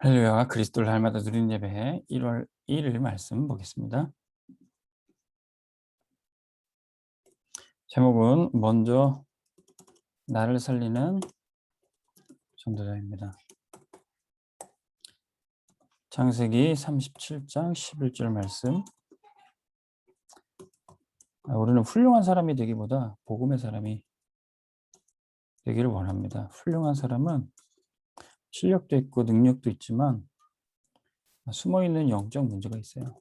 할렐루야, 그리스도를 날마다 누리는 예배 1월 1일 말씀 보겠습니다. 제목은 먼저 나를 살리는 전도자입니다. 창세기 37장 11절 말씀. 우리는 훌륭한 사람이 되기보다 복음의 사람이 되기를 원합니다. 훌륭한 사람은 실력도 있고 능력도 있지만 숨어있는 영적 문제가 있어요.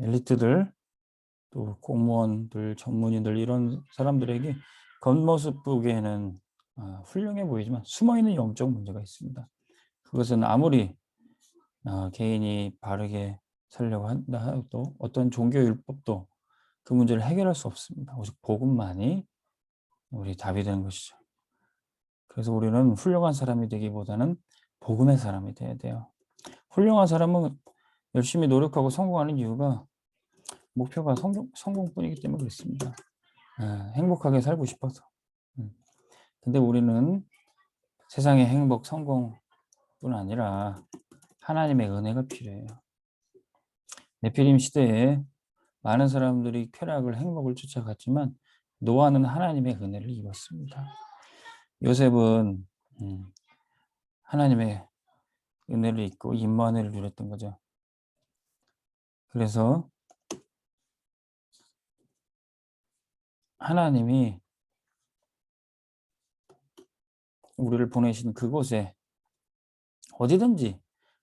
엘리트들, 또 공무원들, 전문인들 이런 사람들에게 겉모습 보기에는 훌륭해 보이지만 숨어있는 영적 문제가 있습니다. 그것은 아무리 개인이 바르게 살려고 한다 해도 어떤 종교 율법도 그 문제를 해결할 수 없습니다. 오직 복음만이 우리 답이 되는 것이죠. 그래서 우리는 훌륭한 사람이 되기보다는 복음의 사람이 돼야 돼요. 훌륭한 사람은 열심히 노력하고 성공하는 이유가 목표가 성공뿐이기 때문에 그렇습니다. 행복하게 살고 싶어서. 근데 우리는 세상의 행복, 성공뿐 아니라 하나님의 은혜가 필요해요. 네피림 시대에 많은 사람들이 쾌락을, 행복을 쫓아갔지만 노아는 하나님의 은혜를 입었습니다. 요셉은 하나님의 은혜를 입고 임마누엘을 누렸던 거죠. 그래서 하나님이 우리를 보내신 그곳에 어디든지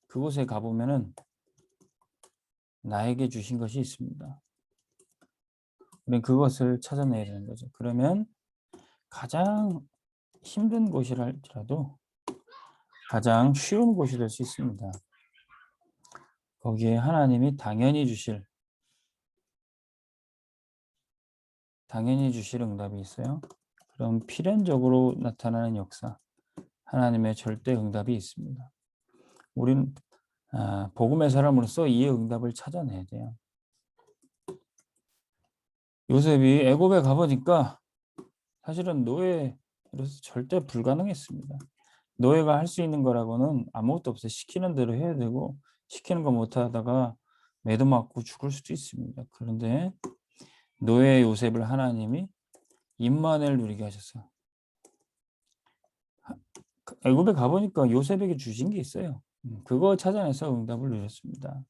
그곳에 가보면은 나에게 주신 것이 있습니다. 우리는 그것을 찾아내야 되는 거죠. 그러면 가장 힘든 곳이랄지라도 가장 쉬운 곳이 될 수 있습니다. 거기에 하나님이 당연히 주실 응답이 있어요. 그럼 필연적으로 나타나는 역사, 하나님의 절대 응답이 있습니다. 우리는 복음의 사람으로서 이 응답을 찾아내야 돼요. 요셉이 애굽에 가보니까 사실은 노예로서 절대 불가능했습니다. 노예가 할 수 있는 거라고는 아무것도 없어요. 시키는 대로 해야 되고 시키는 거 못하다가 매도 맞고 죽을 수도 있습니다. 그런데 노예 요셉을 하나님이 임마누엘 누리게 하셨어요. 애굽에 가보니까 요셉에게 주신 게 있어요. 그거 찾아내서 응답을 누렸습니다.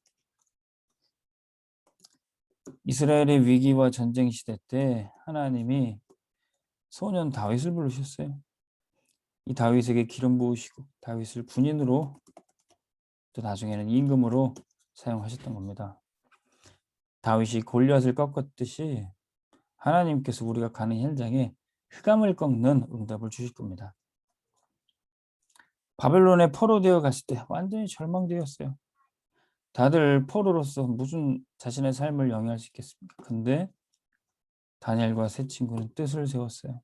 이스라엘의 위기와 전쟁 시대 때 하나님이 소년 다윗을 부르셨어요. 이 다윗에게 기름 부으시고 다윗을 군인으로 또 나중에는 임금으로 사용하셨던 겁니다. 다윗이 골리앗을 꺾었듯이 하나님께서 우리가 가는 현장에 흑암을 꺾는 응답을 주실 겁니다. 바벨론에 포로되어 갔을 때 완전히 절망되었어요. 다들 포로로서 무슨 자신의 삶을 영위할 수 있겠습니까? 근데 다니엘과 세 친구는 뜻을 세웠어요.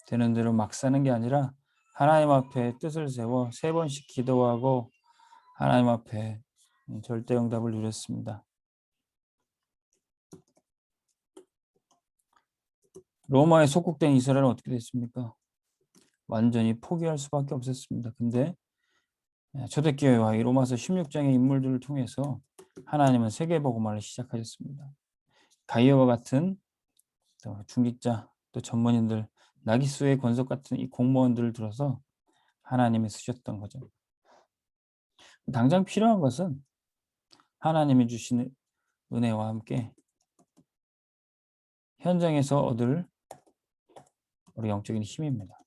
되는 대로 막 사는 게 아니라 하나님 앞에 뜻을 세워 3번씩 기도하고 하나님 앞에 절대 응답을 누렸습니다. 로마에 속국된 이스라엘은 어떻게 됐습니까? 완전히 포기할 수밖에 없었습니다. 근데 초대교회와 이 로마서 16장의 인물들을 통해서 하나님은 세계복음화를 시작하셨습니다. 가이어와 같은 또 중직자, 또 전문인들, 나기수의 권속 같은 이 공무원들을 들어서 하나님이 쓰셨던 거죠. 당장 필요한 것은 하나님이 주시는 은혜와 함께 현장에서 얻을 우리 영적인 힘입니다.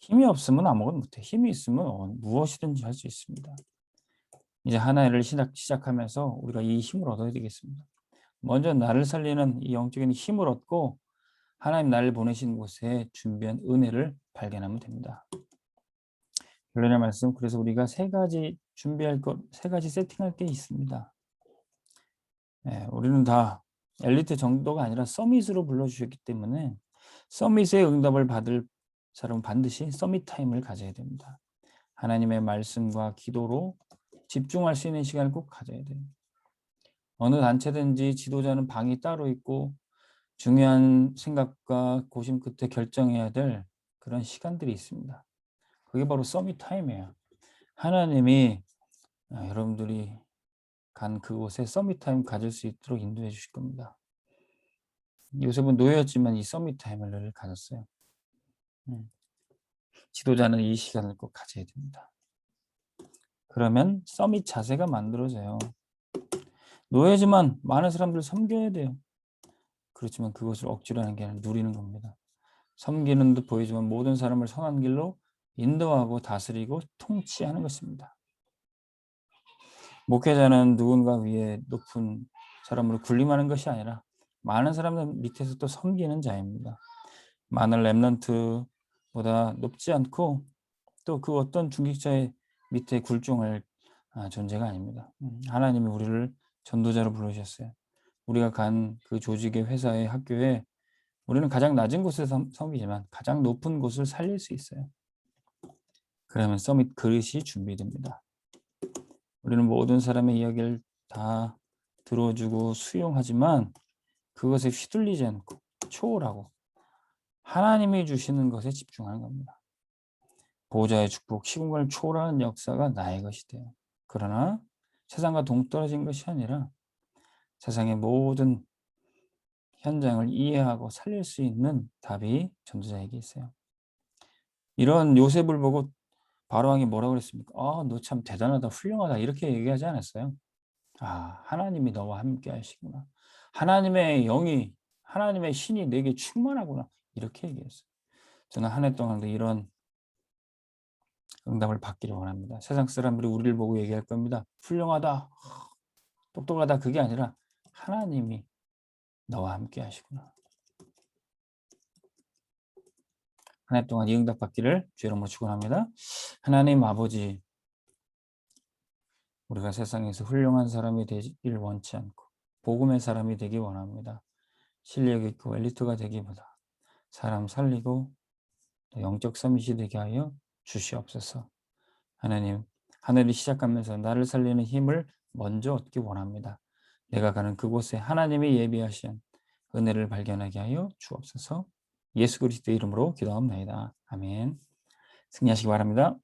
힘이 없으면 아무것도 못해. 힘이 있으면 무엇이든지 할 수 있습니다. 이제 하나를 시작하면서 우리가 이 힘을 얻어야 되겠습니다. 먼저 나를 살리는 이 영적인 힘을 얻고 하나님 나를 보내신 곳에 준비한 은혜를 발견하면 됩니다. 결론의 말씀, 그래서 우리가 3가지 준비할 것, 3가지 세팅할 게 있습니다. 우리는 다 엘리트 정도가 아니라 서밋으로 불러주셨기 때문에 서밋의 응답을 받을 사람은 반드시 서밋 타임을 가져야 됩니다. 하나님의 말씀과 기도로 집중할 수 있는 시간을 꼭 가져야 돼요. 어느 단체든지 지도자는 방이 따로 있고 중요한 생각과 고심 끝에 결정해야 될 그런 시간들이 있습니다. 그게 바로 서밋 타임이에요. 하나님이 여러분들이 간 그곳에 서밋 타임 가질 수 있도록 인도해 주실 겁니다. 요셉은 노예였지만 이 서밋 타임을 늘 가졌어요. 지도자는 이 시간을 꼭 가져야 됩니다. 그러면 서밋 자세가 만들어져요. 노예지만 많은 사람들을 섬겨야 돼요. 그렇지만 그것을 억지로 하는 게 아니라 누리는 겁니다. 섬기는 듯 보이지만 모든 사람을 선한 길로 인도하고 다스리고 통치하는 것입니다. 목회자는 누군가 위에 높은 사람으로 군림하는 것이 아니라 많은 사람들 밑에서 또 섬기는 자입니다. 많은 렘넌트보다 높지 않고 또 그 어떤 중직자의 밑에 굴종할 존재가 아닙니다. 하나님이 우리를 전도자로 부르셨어요. 우리가 간 그 조직의 회사의 학교에 우리는 가장 낮은 곳에 섬기지만 가장 높은 곳을 살릴 수 있어요. 그러면 서밋 그릇이 준비됩니다. 우리는 모든 사람의 이야기를 다 들어주고 수용하지만 그것에 휘둘리지 않고 초월하고 하나님이 주시는 것에 집중하는 겁니다. 보호자의 축복, 시공간을 초월하는 역사가 나의 것이 돼요. 그러나 세상과 동떨어진 것이 아니라 세상의 모든 현장을 이해하고 살릴 수 있는 답이 전도자에게 있어요. 이런 요셉을 보고 바로왕이 뭐라고 그랬습니까? 너 참 대단하다, 훌륭하다 이렇게 얘기하지 않았어요. 하나님이 너와 함께 하시구나. 하나님의 영이, 하나님의 신이 내게 충만하구나. 이렇게 얘기했어요. 저는 한 해 동안도 이런 응답을 받기를 원합니다. 세상 사람들이 우리를 보고 얘기할 겁니다. 훌륭하다, 똑똑하다 그게 아니라 하나님이 너와 함께 하시구나. 한 해 동안 이 응답 받기를 주의 이름으로 축원합니다. 하나님 아버지, 우리가 세상에서 훌륭한 사람이 되길 원치 않고 복음의 사람이 되기 원합니다. 실력 있고 엘리트가 되기보다 사람 살리고 영적 서밋이 되게 하여 주시옵소서. 하나님, 하늘이 시작하면서 나를 살리는 힘을 먼저 얻기 원합니다. 내가 가는 그곳에 하나님이 예비하신 은혜를 발견하게 하여 주옵소서. 예수 그리스도의 이름으로 기도합니다. 아멘. 승리하시기 바랍니다.